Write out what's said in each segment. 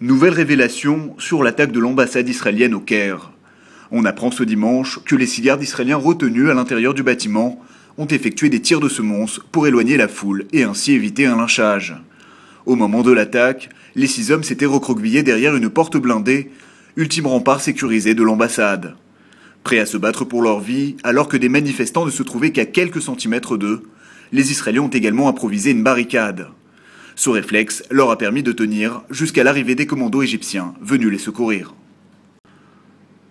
Nouvelle révélation sur l'attaque de l'ambassade israélienne au Caire. On apprend ce dimanche que les 6 gardes israéliens retenus à l'intérieur du bâtiment ont effectué des tirs de semonce pour éloigner la foule et ainsi éviter un lynchage. Au moment de l'attaque, les 6 hommes s'étaient recroquevillés derrière une porte blindée, ultime rempart sécurisé de l'ambassade. Prêts à se battre pour leur vie, alors que des manifestants ne se trouvaient qu'à quelques centimètres d'eux, les Israéliens ont également improvisé une barricade. Ce réflexe leur a permis de tenir jusqu'à l'arrivée des commandos égyptiens venus les secourir.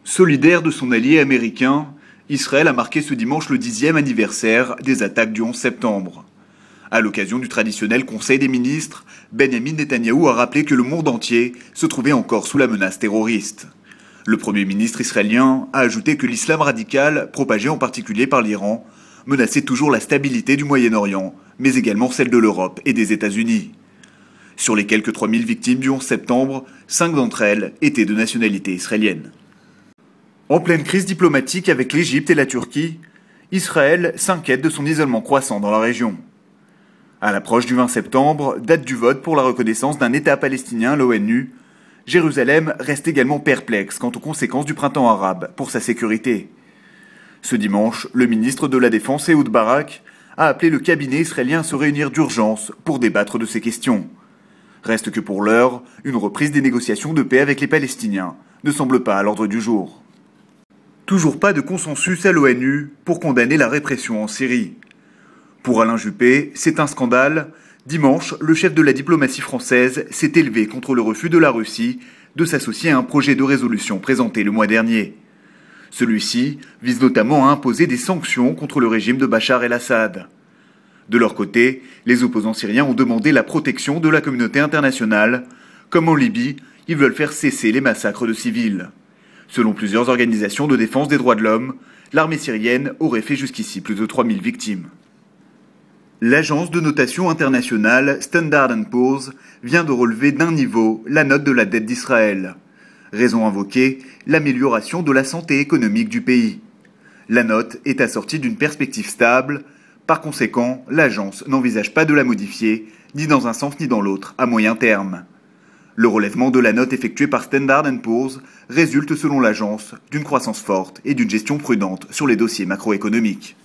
Solidaire de son allié américain, Israël a marqué ce dimanche le 10e anniversaire des attaques du 11 septembre. À l'occasion du traditionnel Conseil des ministres, Benjamin Netanyahou a rappelé que le monde entier se trouvait encore sous la menace terroriste. Le Premier ministre israélien a ajouté que l'islam radical, propagé en particulier par l'Iran, menaçait toujours la stabilité du Moyen-Orient, mais également celle de l'Europe et des États-Unis. Sur les quelques 3000 victimes du 11 septembre, 5 d'entre elles étaient de nationalité israélienne. En pleine crise diplomatique avec l'Égypte et la Turquie, Israël s'inquiète de son isolement croissant dans la région. À l'approche du 20 septembre, date du vote pour la reconnaissance d'un État palestinien à l'ONU, Jérusalem reste également perplexe quant aux conséquences du printemps arabe pour sa sécurité. Ce dimanche, le ministre de la Défense Ehud Barak a appelé le cabinet israélien à se réunir d'urgence pour débattre de ces questions. Reste que pour l'heure, une reprise des négociations de paix avec les Palestiniens ne semble pas à l'ordre du jour. Toujours pas de consensus à l'ONU pour condamner la répression en Syrie. Pour Alain Juppé, c'est un scandale. Dimanche, le chef de la diplomatie française s'est élevé contre le refus de la Russie de s'associer à un projet de résolution présenté le mois dernier. Celui-ci vise notamment à imposer des sanctions contre le régime de Bachar el-Assad. De leur côté, les opposants syriens ont demandé la protection de la communauté internationale. Comme en Libye, ils veulent faire cesser les massacres de civils. Selon plusieurs organisations de défense des droits de l'homme, l'armée syrienne aurait fait jusqu'ici plus de 3000 victimes. L'agence de notation internationale Standard & Poor's vient de relever d'un niveau la note de la dette d'Israël. Raison invoquée, l'amélioration de la santé économique du pays. La note est assortie d'une perspective stable. Par conséquent, l'agence n'envisage pas de la modifier, ni dans un sens ni dans l'autre, à moyen terme. Le relèvement de la note effectué par Standard & Poor's résulte selon l'agence d'une croissance forte et d'une gestion prudente sur les dossiers macroéconomiques.